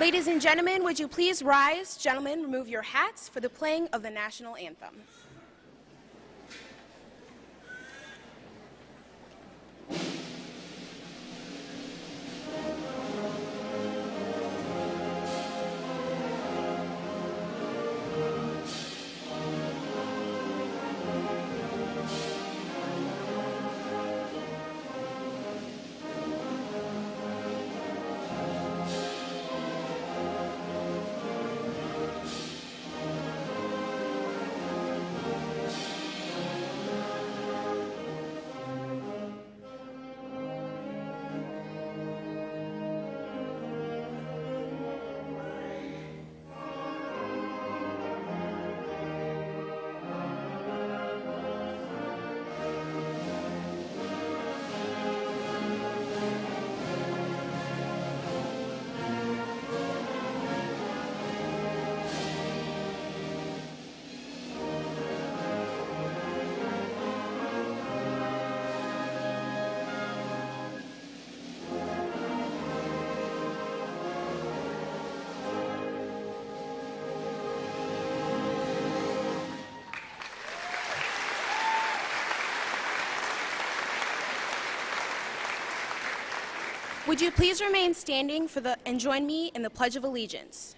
Ladies and gentlemen, would you please rise? Gentlemen, remove your hats for the playing of the national anthem. Would you please remain standing and join me in the Pledge of Allegiance?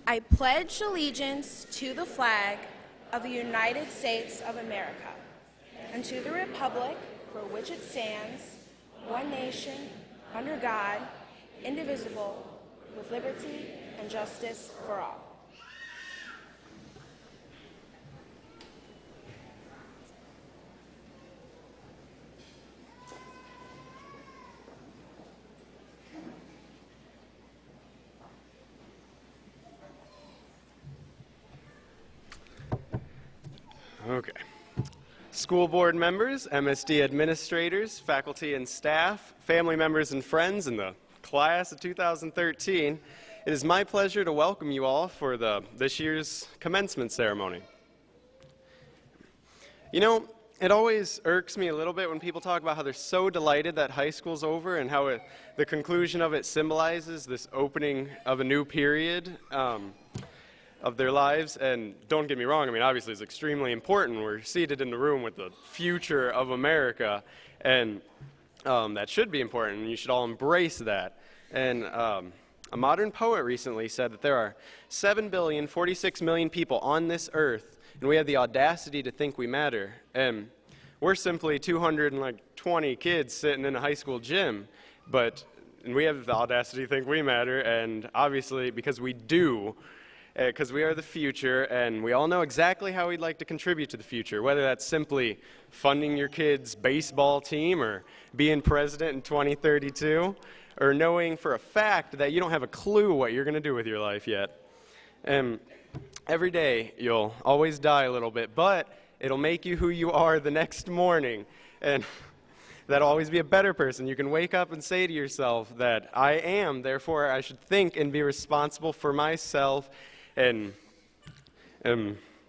I pledge allegiance to the flag of the United States of America and to the republic for which it stands, one nation, under God, indivisible, with liberty and justice for all. Okay. School board members, MSD administrators, faculty and staff, family members and friends, and the class of 2013, it is my pleasure to welcome you all for this year's commencement ceremony. You know, it always irks me a little bit when people talk about how they're so delighted that high school's over and how the conclusion of it symbolizes this opening of a new period of their lives. And don't get me wrong, I mean, obviously it's extremely important. We're seated in the room with the future of America, and that should be important, and you should all embrace that. And a modern poet recently said that there are 7,046,000,000 people on this earth, and we have the audacity to think we matter. And we're simply 220 kids sitting in a high school gym, and we have the audacity to think we matter, and obviously because we do, because we are the future, and we all know exactly how we'd like to contribute to the future, whether that's simply funding your kid's baseball team or being president in 2032, or knowing for a fact that you don't have a clue what you're going to do with your life yet. And every day you'll always die a little bit, but it'll make you who you are the next morning, and that'll always be a better person. You can wake up and say to yourself that I am, therefore I should think and be responsible for myself and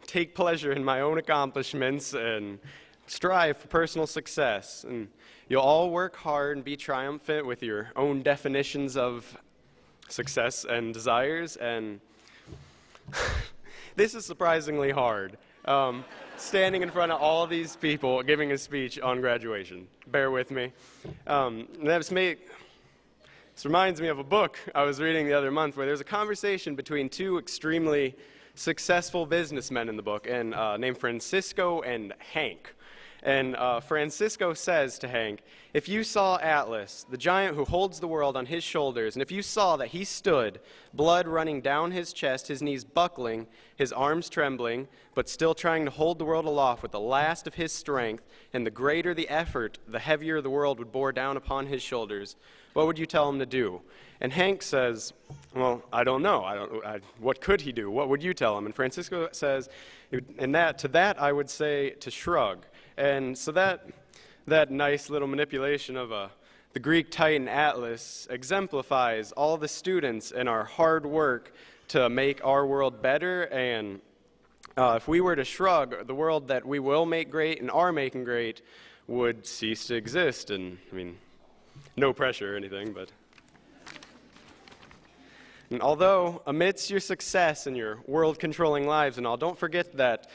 take pleasure in my own accomplishments and strive for personal success. And you'll all work hard and be triumphant with your own definitions of success and desires. And this is surprisingly hard, standing in front of all these people giving a speech on graduation. Bear with me. This reminds me of a book I was reading the other month where there's a conversation between two extremely successful businessmen in the book, and named Francisco and Hank. And Francisco says to Hank, if you saw Atlas, the giant who holds the world on his shoulders, and if you saw that he stood, blood running down his chest, his knees buckling, his arms trembling, but still trying to hold the world aloft with the last of his strength, and the greater the effort, the heavier the world would bore down upon his shoulders, what would you tell him to do? And Hank says, well, I don't know. What could he do? What would you tell him? And Francisco says, to that I would say to shrug. And so that nice little manipulation of the Greek Titan Atlas exemplifies all the students and our hard work to make our world better. And if we were to shrug, the world that we will make great and are making great would cease to exist. And I mean, no pressure or anything, but And although amidst your success and your world-controlling lives and all, don't forget that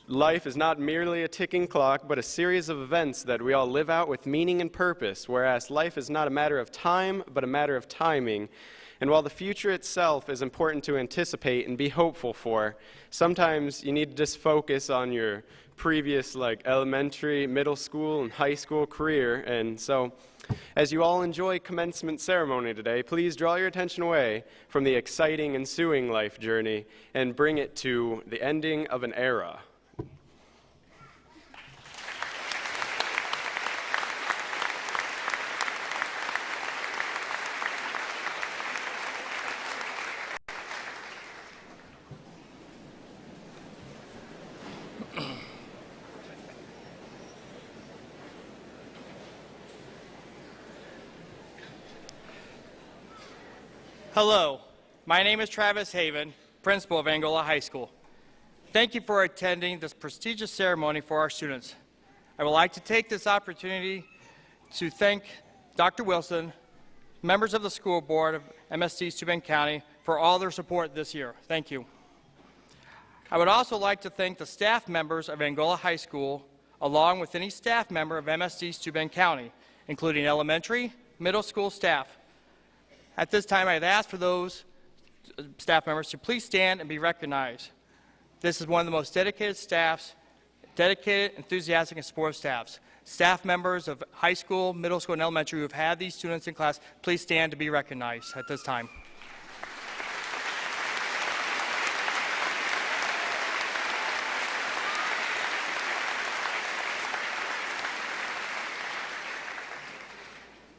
life is not merely a ticking clock, but a series of events that we all live out with meaning and purpose, whereas life is not a matter of time, but a matter of timing. And while the future itself is important to anticipate and be hopeful for, sometimes you need to just focus on your previous elementary, middle school, and high school career. And so, as you all enjoy commencement ceremony today, please draw your attention away from the exciting ensuing life journey and bring it to the ending of an era. Hello, my name is Travis Haven, principal of Angola High School. Thank you for attending this prestigious ceremony for our students. I would like to take this opportunity to thank Dr. Wilson, members of the school board of MSD Steuben County for all their support this year. Thank you. I would also like to thank the staff members of Angola High School, along with any staff member of MSD Steuben County, including elementary, middle school staff. At this time, I'd ask for those staff members to please stand and be recognized. This is one of the most dedicated staffs, dedicated, enthusiastic, and supportive staffs. Staff members of high school, middle school, and elementary who have had these students in class, please stand to be recognized at this time.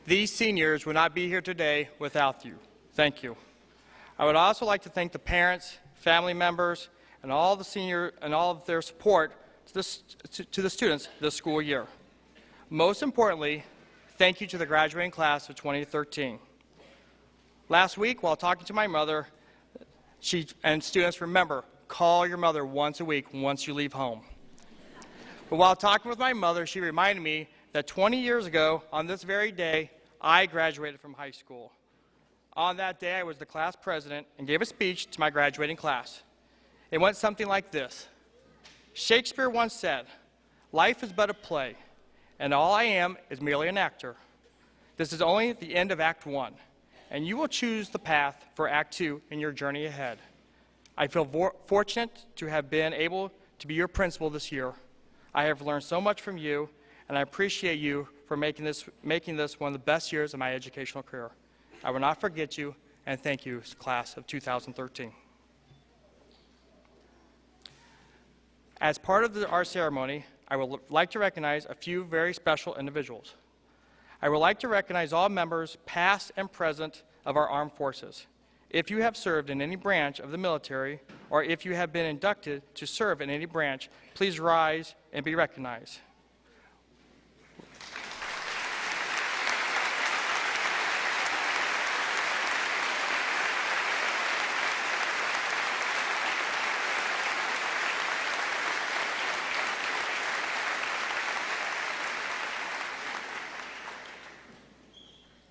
These seniors would not be here today without you. Thank you. I would also like to thank the parents, family members, and all of their support to the students this school year. Most importantly, thank you to the graduating class of 2013. Last week, while talking to my mother, and students, remember, call your mother once a week once you leave home. But while talking with my mother, she reminded me that 20 years ago, on this very day, I graduated from high school. On that day, I was the class president and gave a speech to my graduating class. It went something like this. Shakespeare once said, "Life is but a play, and all I am is merely an actor. This is only the end of Act 1, and you will choose the path for Act 2 in your journey ahead." I feel fortunate to have been able to be your principal this year. I have learned so much from you, and I appreciate you for making this one of the best years of my educational career. I will not forget you, and thank you, class of 2013. As part of our ceremony, I would like to recognize a few very special individuals. I would like to recognize all members, past and present, of our armed forces. If you have served in any branch of the military, or if you have been inducted to serve in any branch, please rise and be recognized.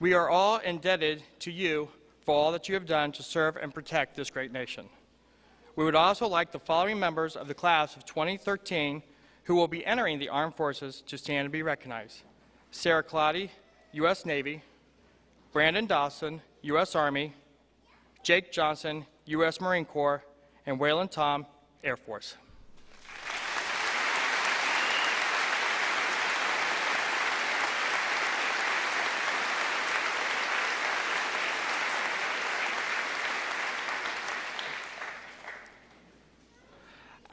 We are all indebted to you for all that you have done to serve and protect this great nation. We would also like the following members of the class of 2013 who will be entering the armed forces to stand and be recognized. Sarah Clotty, U.S. Navy; Brandon Dawson, U.S. Army; Jake Johnson, U.S. Marine Corps; and Waylon Tom, Air Force.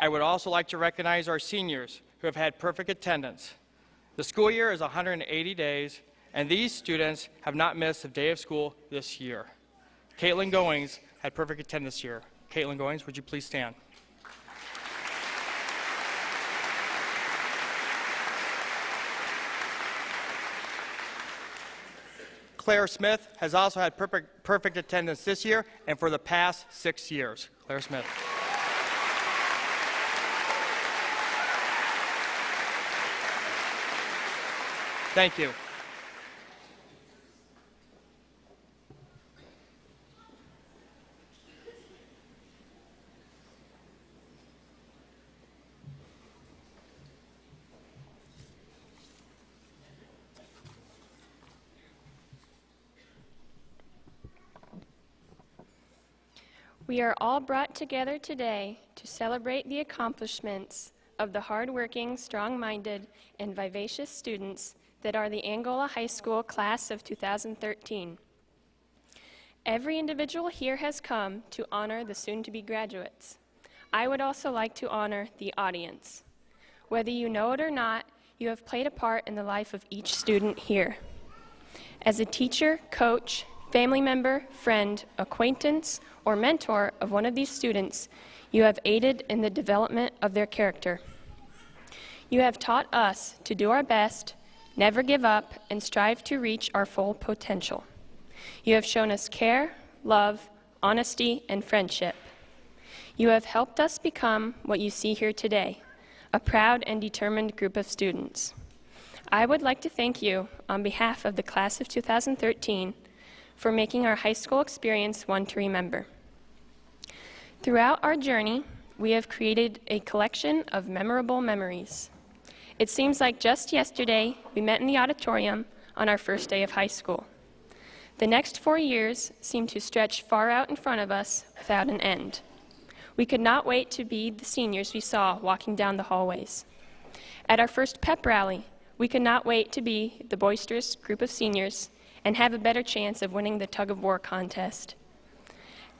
I would also like to recognize our seniors who have had perfect attendance. The school year is 180 days, and these students have not missed a day of school this year. Caitlin Goings had perfect attendance this year. Caitlin Goings, would you please stand? Claire Smith has also had perfect attendance this year and for the past 6 years. Claire Smith. Thank you. We are all brought together today to celebrate the accomplishments of the hardworking, strong-minded, and vivacious students that are the Angola High School class of 2013. Every individual here has come to honor the soon-to-be graduates. I would also like to honor the audience. Whether you know it or not, you have played a part in the life of each student here. As a teacher, coach, family member, friend, acquaintance, or mentor of one of these students, you have aided in the development of their character. You have taught us to do our best, never give up, and strive to reach our full potential. You have shown us care, love, honesty, and friendship. You have helped us become what you see here today, a proud and determined group of students. I would like to thank you on behalf of the class of 2013 for making our high school experience one to remember. Throughout our journey, we have created a collection of memorable memories. It seems like just yesterday we met in the auditorium on our first day of high school. The next 4 years seem to stretch far out in front of us without an end. We could not wait to be the seniors we saw walking down the hallways. At our first pep rally, we could not wait to be the boisterous group of seniors and have a better chance of winning the tug-of-war contest.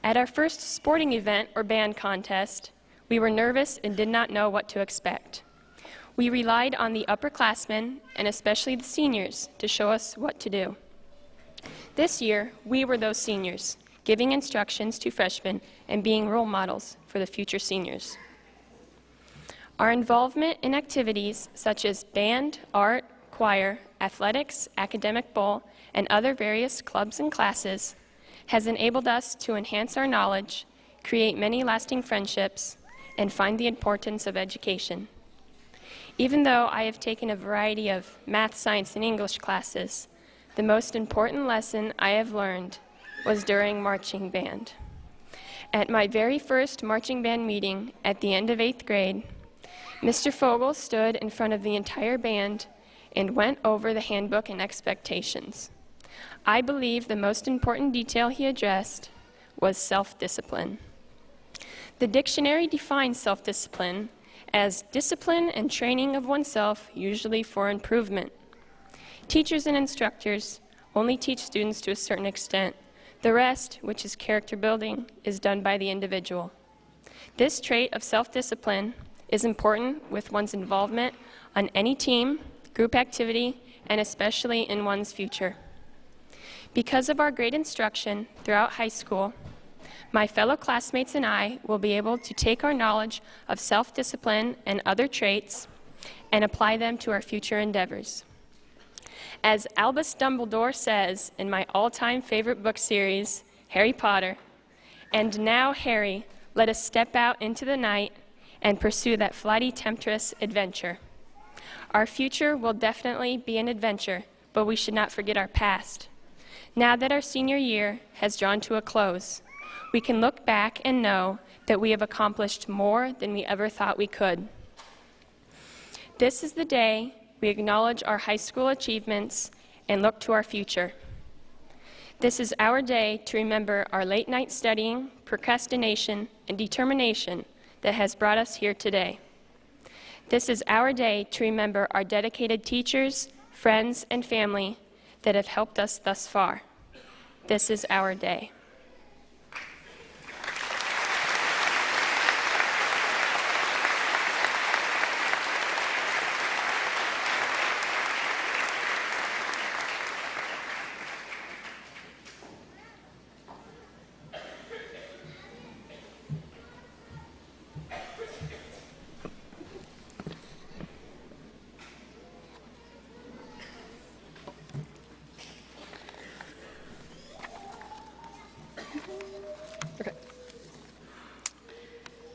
At our first sporting event or band contest, we were nervous and did not know what to expect. We relied on the upperclassmen, and especially the seniors, to show us what to do. This year, we were those seniors, giving instructions to freshmen and being role models for the future seniors. Our involvement in activities such as band, art, choir, athletics, academic bowl, and other various clubs and classes has enabled us to enhance our knowledge, create many lasting friendships, and find the importance of education. Even though I have taken a variety of math, science, and English classes, the most important lesson I have learned was during marching band. At my very first marching band meeting at the end of 8th grade, Mr. Fogel stood in front of the entire band and went over the handbook and expectations. I believe the most important detail he addressed was self-discipline. The dictionary defines self-discipline as discipline and training of oneself, usually for improvement. Teachers and instructors only teach students to a certain extent. The rest, which is character building, is done by the individual. This trait of self-discipline is important with one's involvement on any team, group activity, and especially in one's future. Because of our great instruction throughout high school, my fellow classmates and I will be able to take our knowledge of self-discipline and other traits and apply them to our future endeavors. As Albus Dumbledore says in my all-time favorite book series, Harry Potter, "And now, Harry, let us step out into the night and pursue that flighty temptress adventure." Our future will definitely be an adventure, but we should not forget our past. Now that our senior year has drawn to a close, we can look back and know that we have accomplished more than we ever thought we could. This is the day we acknowledge our high school achievements and look to our future. This is our day to remember our late-night studying, procrastination, and determination that has brought us here today. This is our day to remember our dedicated teachers, friends, and family that have helped us thus far. This is our day.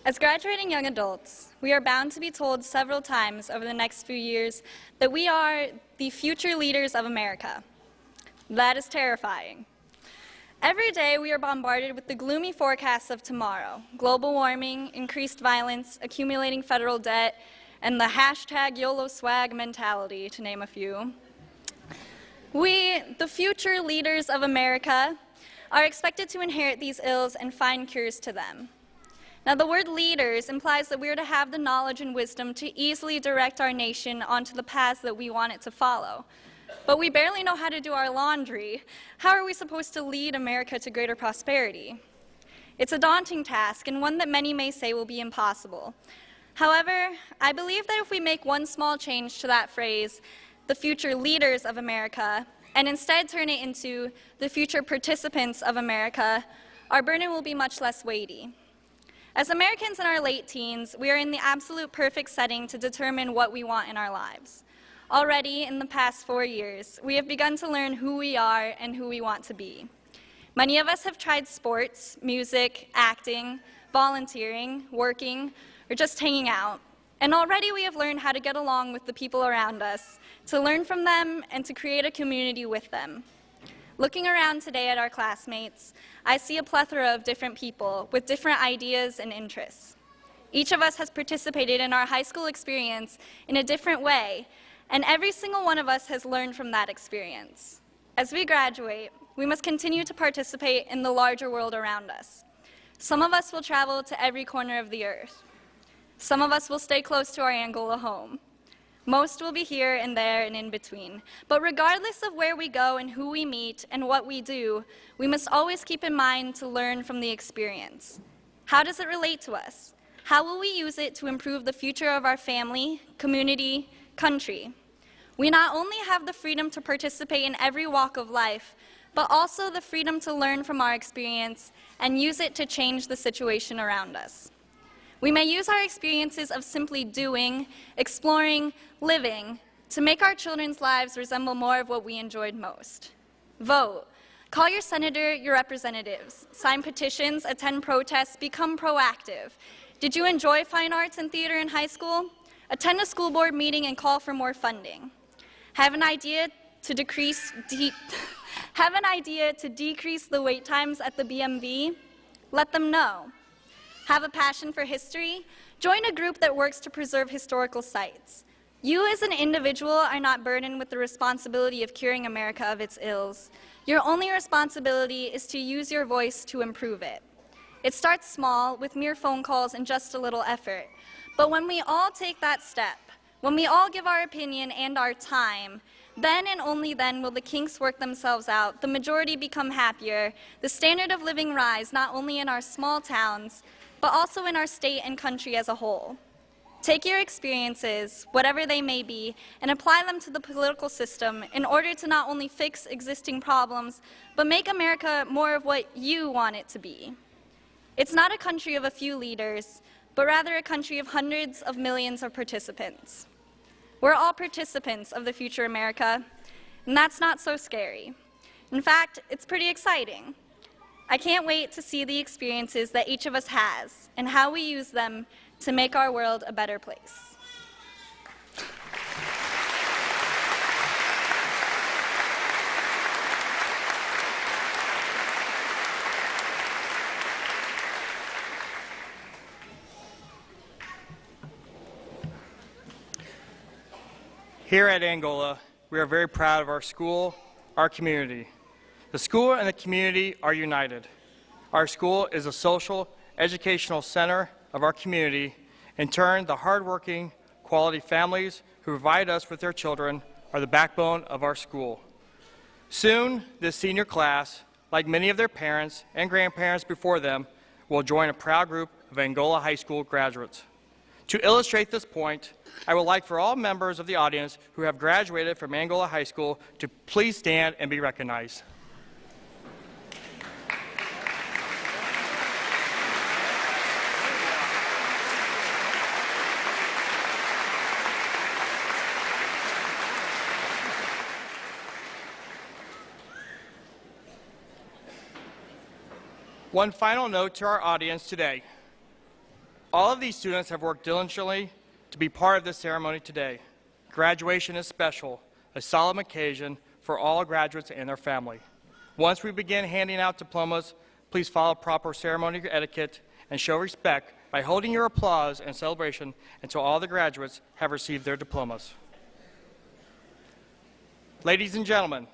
As graduating young adults, we are bound to be told several times over the next few years that we are the future leaders of America. That is terrifying. Every day we are bombarded with the gloomy forecasts of tomorrow: global warming, increased violence, accumulating federal debt, and the hashtag YOLO swag mentality, to name a few. We, the future leaders of America, are expected to inherit these ills and find cures to them. Now, the word leaders implies that we are to have the knowledge and wisdom to easily direct our nation onto the paths that we want it to follow. But we barely know how to do our laundry. How are we supposed to lead America to greater prosperity? It's a daunting task, and one that many may say will be impossible. However, I believe that if we make one small change to that phrase, the future leaders of America, and instead turn it into the future participants of America, our burden will be much less weighty. As Americans in our late teens, we are in the absolute perfect setting to determine what we want in our lives. Already, in the past 4 years, we have begun to learn who we are and who we want to be. Many of us have tried sports, music, acting, volunteering, working, or just hanging out. And already we have learned how to get along with the people around us, to learn from them, and to create a community with them. Looking around today at our classmates, I see a plethora of different people with different ideas and interests. Each of us has participated in our high school experience in a different way, and every single one of us has learned from that experience. As we graduate, we must continue to participate in the larger world around us. Some of us will travel to every corner of the earth. Some of us will stay close to our Angola home. Most will be here and there and in between. But regardless of where we go and who we meet and what we do, we must always keep in mind to learn from the experience. How does it relate to us? How will we use it to improve the future of our family, community, country? We not only have the freedom to participate in every walk of life, but also the freedom to learn from our experience and use it to change the situation around us. We may use our experiences of simply doing, exploring, living, to make our children's lives resemble more of what we enjoyed most. Vote. Call your senator, your representatives. Sign petitions, attend protests, become proactive. Did you enjoy fine arts and theater in high school? Attend a school board meeting and call for more funding. Have an idea to decrease the wait times at the BMV? Let them know. Have a passion for history? Join a group that works to preserve historical sites. You as an individual are not burdened with the responsibility of curing America of its ills. Your only responsibility is to use your voice to improve it. It starts small, with mere phone calls and just a little effort. But when we all take that step, when we all give our opinion and our time, then and only then will the kinks work themselves out, the majority become happier, the standard of living rise not only in our small towns, but also in our state and country as a whole. Take your experiences, whatever they may be, and apply them to the political system in order to not only fix existing problems, but make America more of what you want it to be. It's not a country of a few leaders, but rather a country of hundreds of millions of participants. We're all participants of the future America, and that's not so scary. In fact, it's pretty exciting. I can't wait to see the experiences that each of us has and how we use them to make our world a better place. Here at Angola, we are very proud of our school, our community. The school and the community are united. Our school is a social, educational center of our community. In turn, the hardworking, quality families who provide us with their children are the backbone of our school. Soon, this senior class, like many of their parents and grandparents before them, will join a proud group of Angola High School graduates. To illustrate this point, I would like for all members of the audience who have graduated from Angola High School to please stand and be recognized. One final note to our audience today. All of these students have worked diligently to be part of this ceremony today. Graduation is special, a solemn occasion for all graduates and their family. Once we begin handing out diplomas, please follow proper ceremony etiquette and show respect by holding your applause and celebration until all the graduates have received their diplomas. Ladies and gentlemen,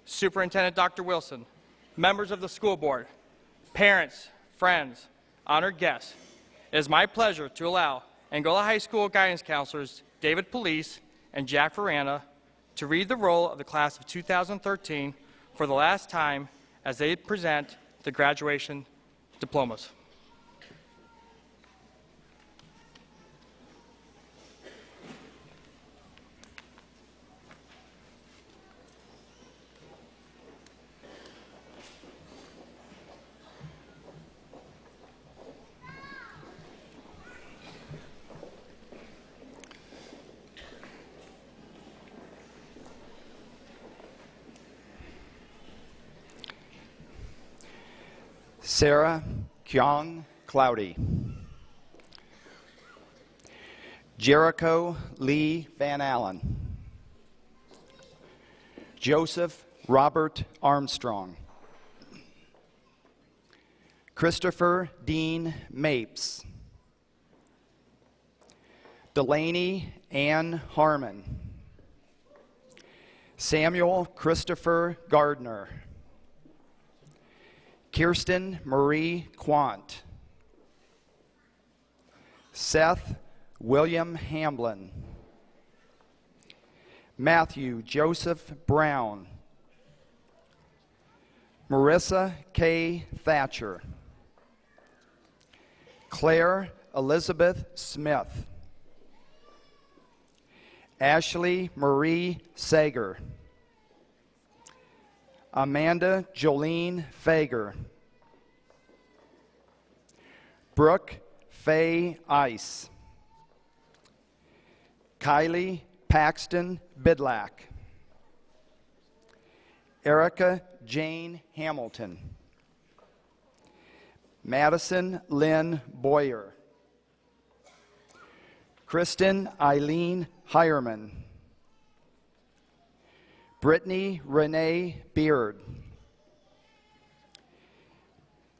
Superintendent Dr. Wilson, members of the school board, parents, friends, honored guests, it is my pleasure to allow Angola High School guidance counselors David Police and Jack Ferranda to read the roll of the class of 2013 for the last time as they present the graduation diplomas. Sarah Kyung Cloudy. Jericho Lee Van Allen. Joseph Robert Armstrong. Christopher Dean Mapes. Delaney Ann Harmon. Samuel Christopher Gardner. Kirsten Marie Quant. Seth William Hamblin. Matthew Joseph Brown. Marissa K. Thatcher. Claire Elizabeth Smith. Ashley Marie Sager. Amanda Jolene Fager. Brooke Faye Ice. Kylie Paxton Bidlack. Erica Jane Hamilton. Madison Lynn Boyer. Kristen Eileen Hireman. Brittany Renee Beard.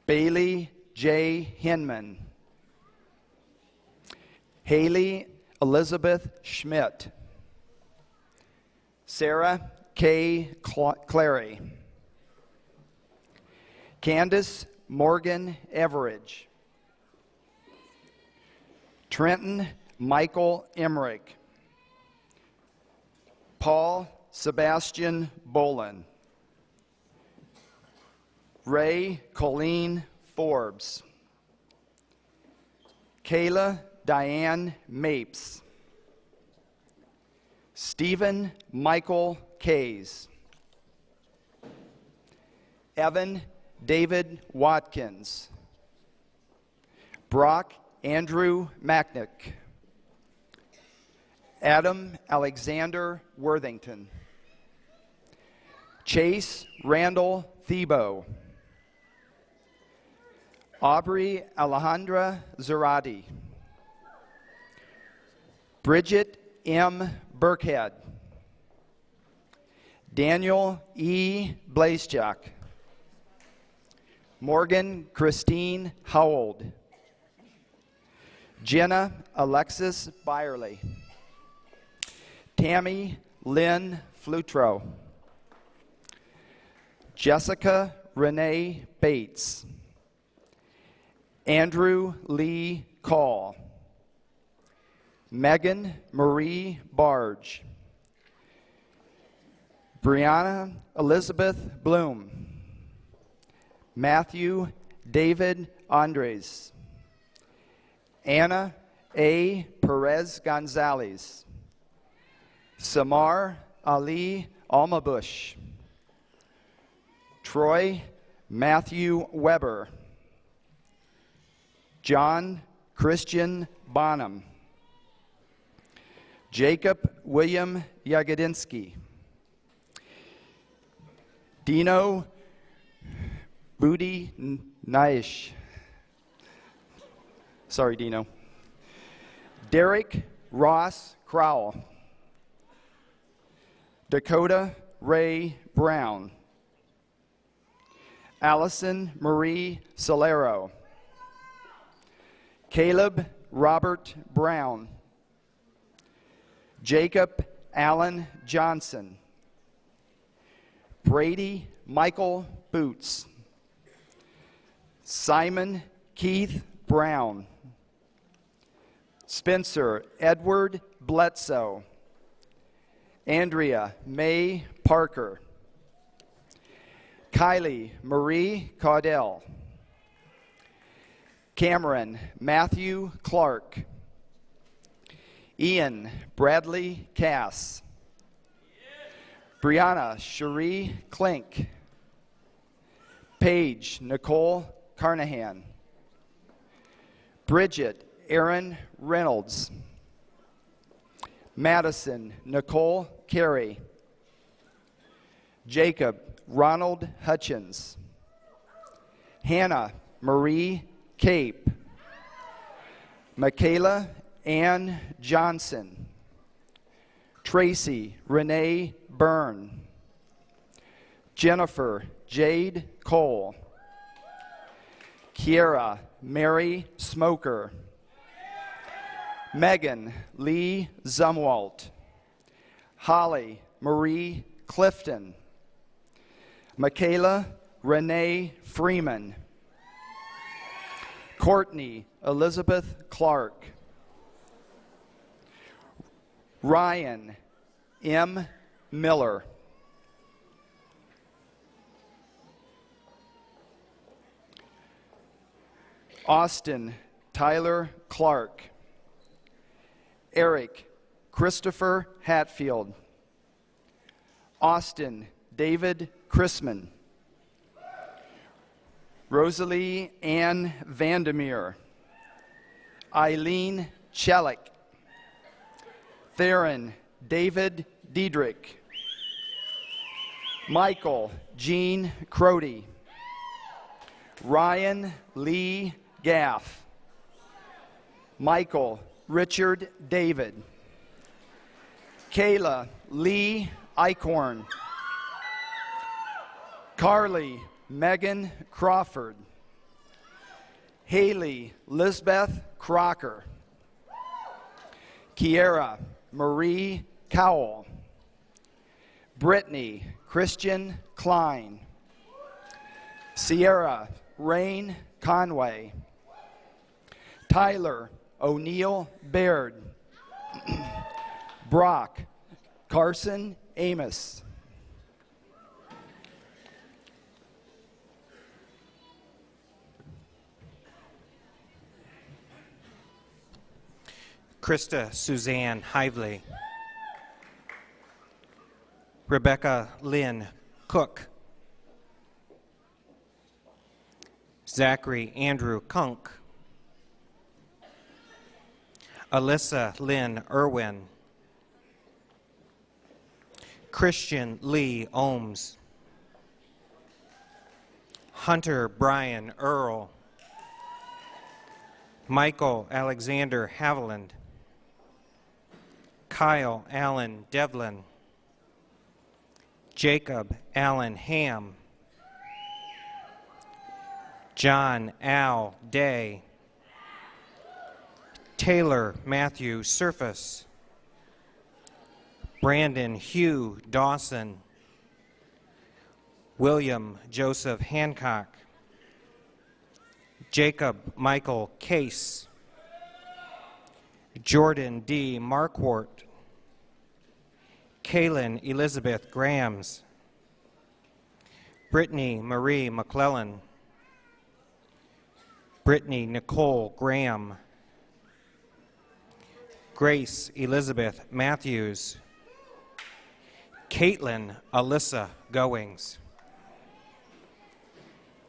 Bailey J. Hinman. Haley Elizabeth Schmidt. Sarah K. Clary. Candace Morgan Everidge. Trenton Michael Emmerich. Paul Sebastian Bolin. Ray Colleen Forbes. Kayla Diane Mapes. Stephen Michael Kays. Evan David Watkins. Brock Andrew Macknick. Adam Alexander Worthington. Chase Randall Thiebaud. Aubrey Alejandra Zarati. Bridget M. Burkhead. Daniel E. Blazejak. Morgan Christine Howald. Jenna Alexis Byerly. Tammy Lynn Flutro. Jessica Renee Bates. Andrew Lee Call. Megan Marie Barge. Brianna Elizabeth Bloom. Matthew David Andres. Anna A. Perez Gonzalez. Samar Ali Almabush. Troy Matthew Weber. John Christian Bonham. Jacob William Yagodinsky. Dino Budi Naish. Sorry, Dino. Derek Ross Crowell. Dakota Ray Brown. Allison Marie Solero. Caleb Robert Brown. Jacob Allen Johnson. Brady Michael Boots. Simon Keith Brown. Spencer Edward Bledsoe. Andrea May Parker. Kylie Marie Caudell. Cameron Matthew Clark. Ian Bradley Cass. Brianna Cherie Klink. Paige Nicole Carnahan. Bridget Aaron Reynolds. Madison Nicole Carey. Jacob Ronald Hutchins. Hannah Marie Cape. Michaela Ann Johnson. Tracy Renee Byrne. Jennifer Jade Cole. Kiera Mary Smoker. Megan Lee Zumwalt. Holly Marie Clifton. Michaela Renee Freeman. Courtney Elizabeth Clark. Ryan M. Miller. Austin Tyler Clark. Eric Christopher Hatfield. Austin David Chrisman. Rosalie Ann Vandermeer. Eileen Chelik. Theron David Diedrich. Michael Jean Crody. Ryan Lee Gaff. Michael Richard David. Kayla Lee Eichhorn. Carly Megan Crawford. Haley Lisbeth Crocker. Kiera Marie Cowell. Brittany Christian Klein. Sierra Rain Conway. Tyler O'Neill Baird. Brock Carson Amos. Krista Suzanne Hively. Rebecca Lynn Cook. Zachary Andrew Kunk. Alyssa Lynn Irwin. Christian Lee Ohms. Hunter Brian Earl. Michael Alexander Haviland. Kyle Allen Devlin. Jacob Allen Ham. John Al Day. Taylor Matthew Surface. Brandon Hugh Dawson. William Joseph Hancock. Jacob Michael Case. Jordan D. Marquardt. Kaylin Elizabeth Grams. Brittany Marie McClellan. Brittany Nicole Graham. Grace Elizabeth Matthews. Caitlin Alyssa Goings.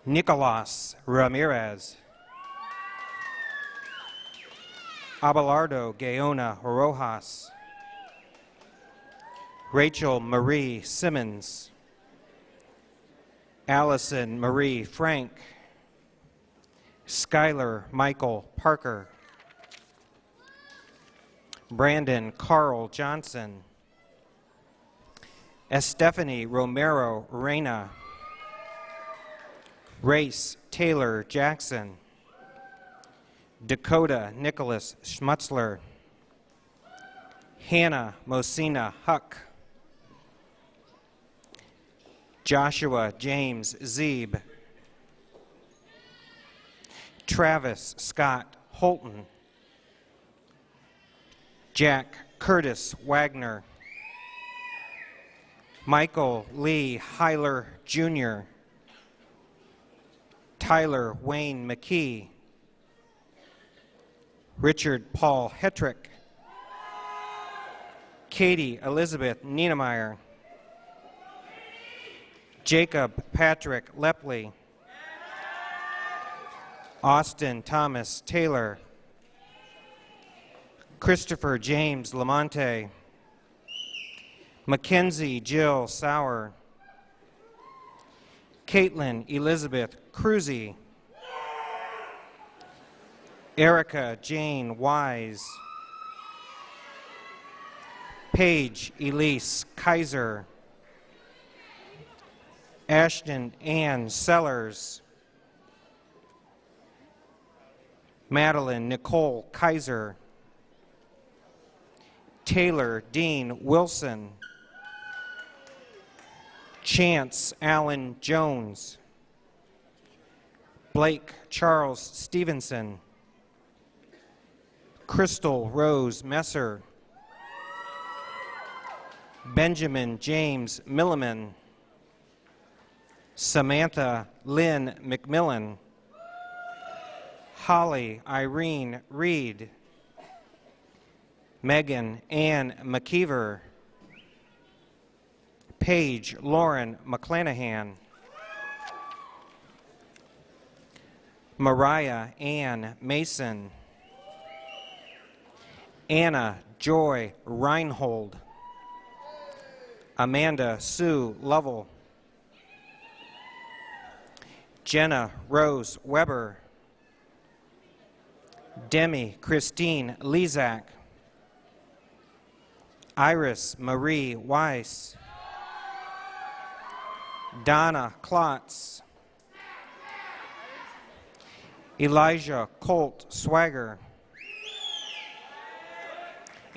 Nicolas Ramirez. Abelardo Gaona Rojas. Rachel Marie Simmons. Allison Marie Frank. Skylar Michael Parker. Brandon Carl Johnson. Estefany Romero Reyna. Race Taylor Jackson. Dakota Nicholas Schmutzler. Hannah Mosina Huck. Joshua James Zeeb, Travis Scott Holton, Jack Curtis Wagner, Michael Lee Heiler Jr., Tyler Wayne McKee, Richard Paul Hetrick, Katie Elizabeth Niemeyer, Jacob Patrick Lepley, Austin Thomas Taylor, Christopher James Lamonte, Mackenzie Jill Sauer, Caitlin Elizabeth Cruzy, Erica Jane Wise, Paige Elise Kaiser, Ashton Ann Sellers, Madeline Nicole Kaiser, Taylor Dean Wilson, Chance Allen Jones, Blake Charles Stevenson, Crystal Rose Messer, Benjamin James Milliman, Samantha Lynn McMillan, Holly Irene Reed, Megan Ann McKeever, Paige Lauren McClanahan, Mariah Ann Mason, Anna Joy Reinhold, Amanda Sue Lovell, Jenna Rose Weber, Demi Christine Lezak, Iris Marie Weiss, Donna Klotz, Elijah Colt Swagger,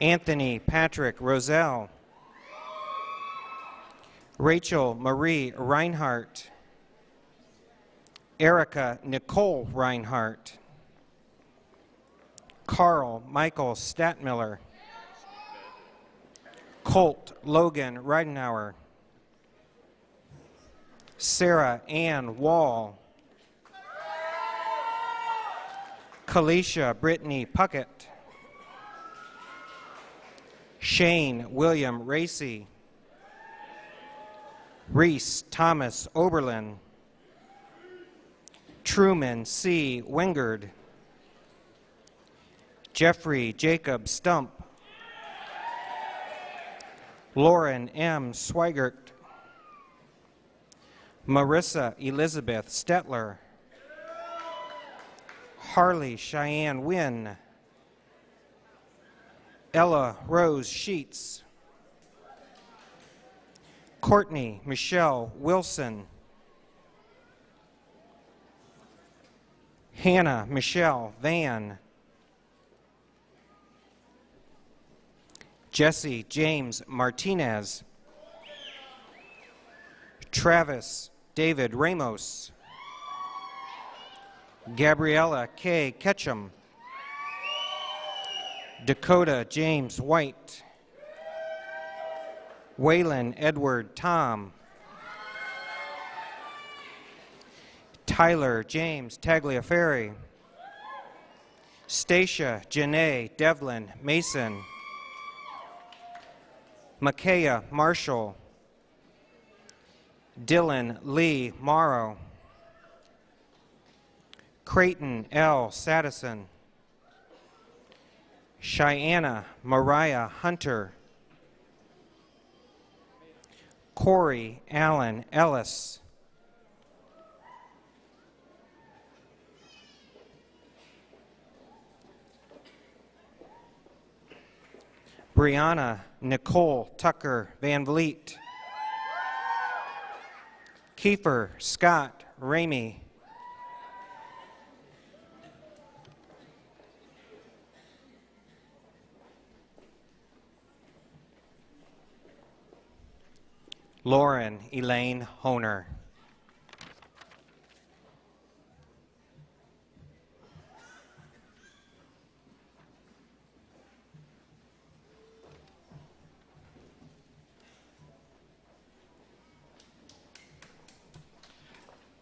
Anthony Patrick Roselle, Rachel Marie Reinhardt, Erica Nicole Reinhardt, Carl Michael Statmiller, Colt Logan Reidenauer, Sarah Ann Wall, Kalisha Brittany Puckett, Shane William Racy, Reese Thomas Oberlin, Truman C. Wingard, Jeffrey Jacob Stump, Lauren M. Swigert, Marissa Elizabeth Stetler, Harley Cheyenne Wynn, Ella Rose Sheets, Courtney Michelle Wilson, Hannah Michelle Van, Jesse James Martinez, Travis David Ramos, Gabriella K. Ketchum, Dakota James White, Waylon Edward Tom, Tyler James Tagliaferri, Stacia Janae Devlin Mason, Micaiah Marshall, Dylan Lee Morrow, Creighton L. Sadison, Cheyenne Mariah Hunter, Corey Allen Ellis, Brianna Nicole Tucker Van Vliet, Kiefer Scott Ramey, Lauren Elaine Honer.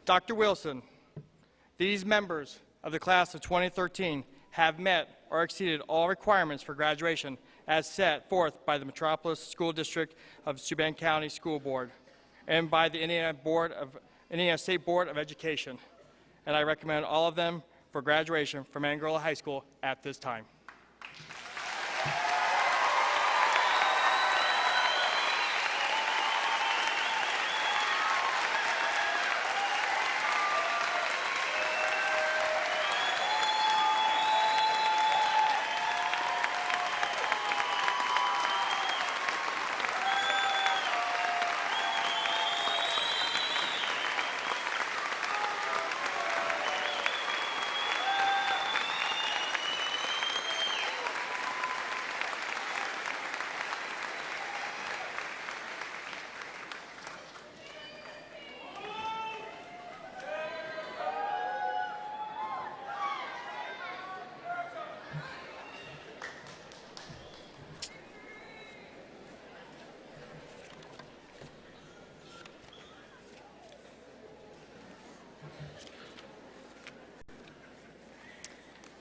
Dr. Wilson, these members of the class of 2013 have met or exceeded all requirements for graduation as set forth by the Metropolis School District of Steuben County School Board and by the Indiana State Board of Education. And I recommend all of them for graduation from Angola High School at this time.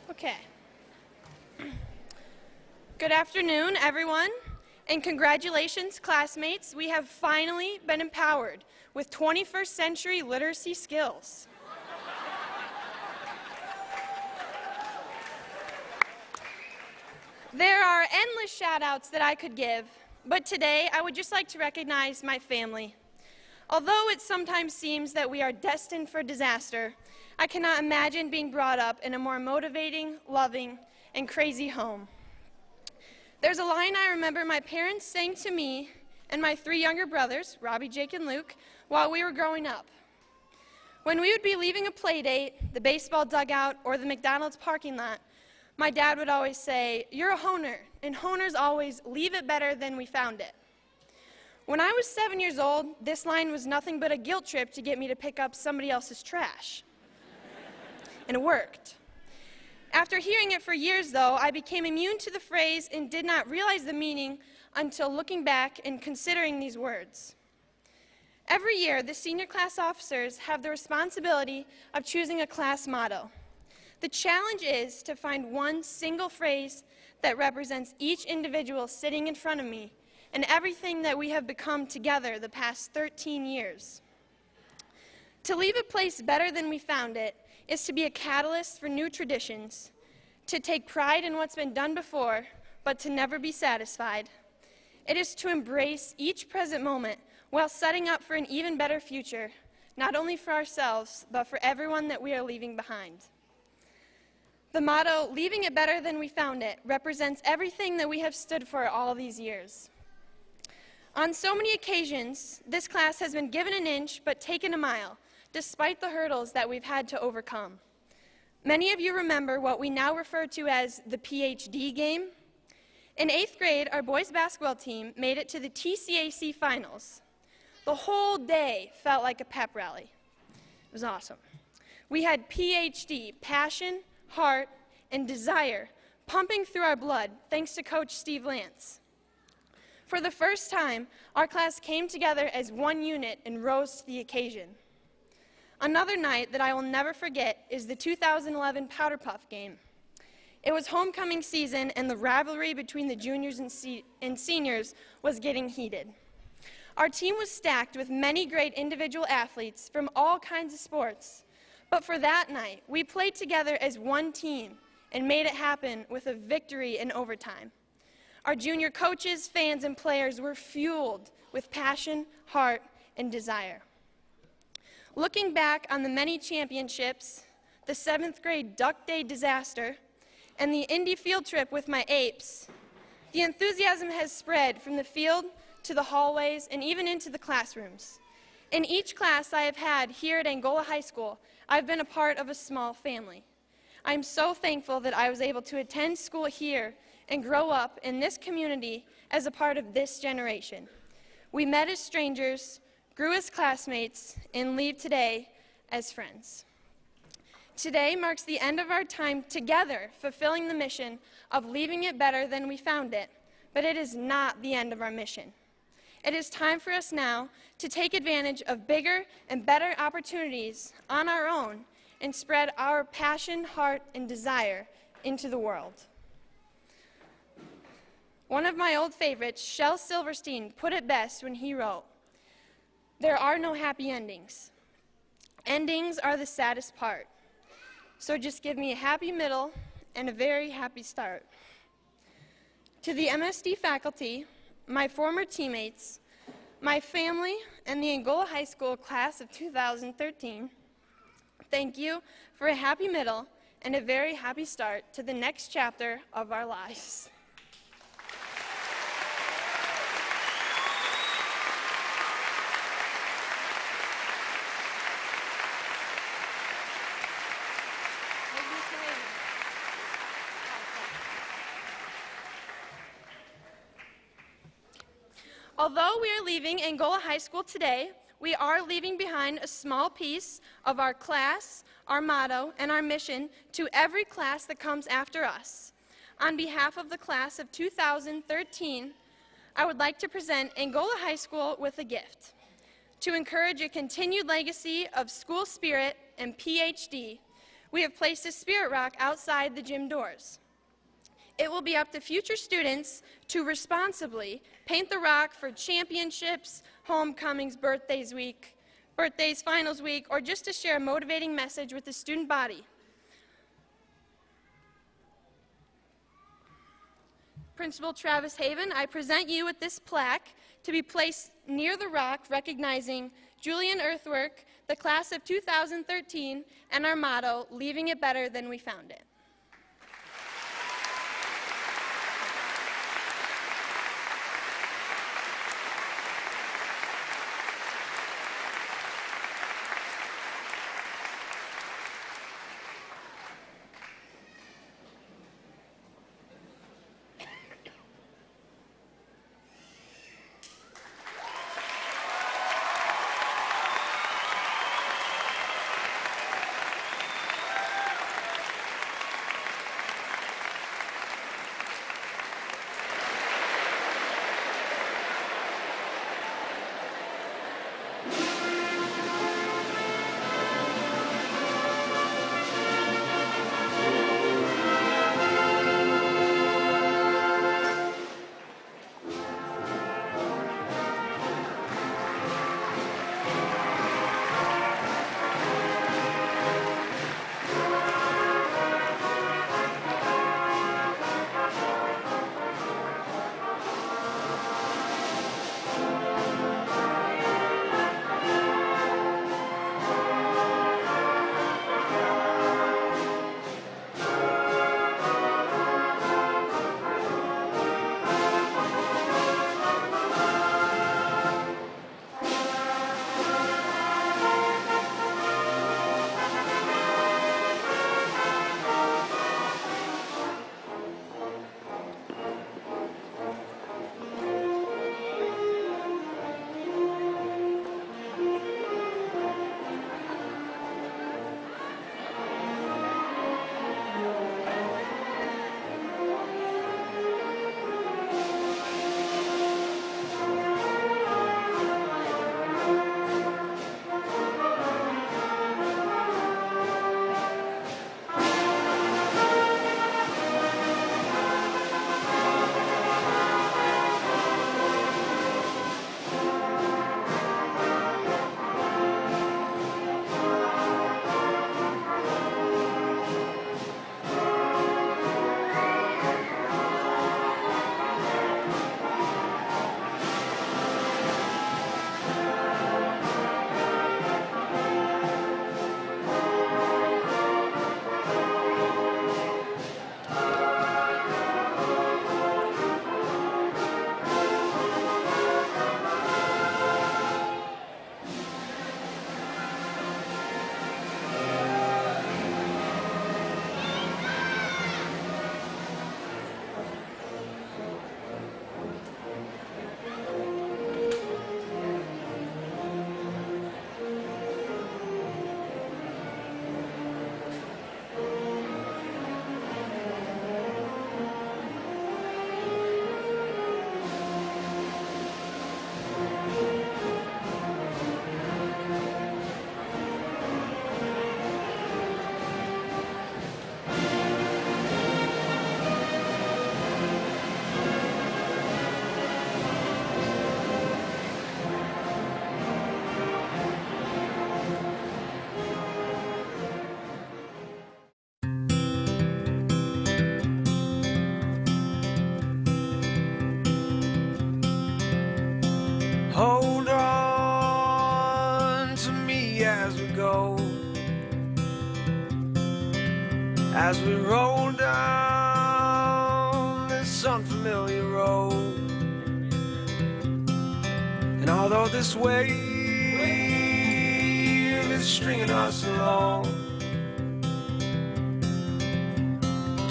Okay. Good afternoon, everyone, and congratulations, classmates. We have finally been empowered with 21st century literacy skills. There are endless shout-outs that I could give, but today I would just like to recognize my family. Although it sometimes seems that we are destined for disaster, I cannot imagine being brought up in a more motivating, loving, and crazy home. There's a line I remember my parents saying to me and my 3 younger brothers, Robbie, Jake, and Luke, while we were growing up. When we would be leaving a play date, the baseball dugout, or the McDonald's parking lot, my dad would always say, "You're a honer," and honers always leave it better than we found it. When I was 7 years old, this line was nothing but a guilt trip to get me to pick up somebody else's trash. And it worked. After hearing it for years, though, I became immune to the phrase and did not realize the meaning until looking back and considering these words. Every year, the senior class officers have the responsibility of choosing a class motto. The challenge is to find one single phrase that represents each individual sitting in front of me and everything that we have become together the past 13 years. To leave a place better than we found it is to be a catalyst for new traditions, to take pride in what's been done before, but to never be satisfied. It is to embrace each present moment while setting up for an even better future, not only for ourselves, but for everyone that we are leaving behind. The motto, "Leaving it better than we found it," represents everything that we have stood for all these years. On so many occasions, this class has been given an inch but taken a mile, despite the hurdles that we've had to overcome. Many of you remember what we now refer to as the PhD game. In 8th grade, our boys basketball team made it to the TCAC finals. The whole day felt like a pep rally. It was awesome. We had PhD, passion, heart, and desire pumping through our blood thanks to Coach Steve Lance. For the first time, our class came together as one unit and rose to the occasion. Another night that I will never forget is the 2011 Powder Puff game. It was homecoming season, and the rivalry between the juniors and seniors was getting heated. Our team was stacked with many great individual athletes from all kinds of sports, but for that night, we played together as one team and made it happen with a victory in overtime. Our junior coaches, fans, and players were fueled with passion, heart, and desire. Looking back on the many championships, the 7th grade Duck Day disaster, and the Indy field trip with my apes, the enthusiasm has spread from the field to the hallways and even into the classrooms. In each class I have had here at Angola High School, I've been a part of a small family. I'm so thankful that I was able to attend school here and grow up in this community as a part of this generation. We met as strangers, grew as classmates, and leave today as friends. Today marks the end of our time together fulfilling the mission of leaving it better than we found it, but it is not the end of our mission. It is time for us now to take advantage of bigger and better opportunities on our own and spread our passion, heart, and desire into the world. One of my old favorites, Shel Silverstein, put it best when he wrote, "There are no happy endings. Endings are the saddest part. So just give me a happy middle and a very happy start." To the MSD faculty, my former teammates, my family, and the Angola High School class of 2013, thank you for a happy middle and a very happy start to the next chapter of our lives. Although we are leaving Angola High School today, we are leaving behind a small piece of our class, our motto, and our mission to every class that comes after us. On behalf of the class of 2013, I would like to present Angola High School with a gift. To encourage a continued legacy of school spirit and PhD, we have placed a spirit rock outside the gym doors. It will be up to future students to responsibly paint the rock for championships, homecomings, birthdays, finals week, or just to share a motivating message with the student body. Principal Travis Haven, I present you with this plaque to be placed near the rock recognizing Julian Earthwork, the class of 2013, and our motto, "Leaving it better than we found it." as we roll down this unfamiliar road. And although this wave is stringing us along,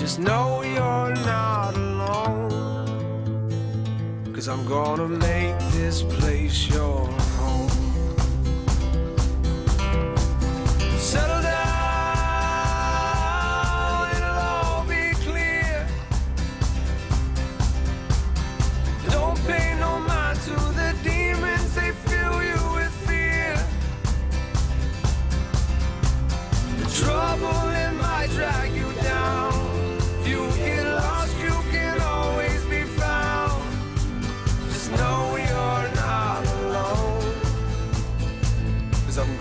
just know you're not alone, 'cause I'm gonna make this place your home. Settle down, it'll all be clear. Don't pay no mind to the demons, they fill you with fear. The trouble, it might drag you down. If you get lost, you can always be found. Just know you're not alone, 'cause I'm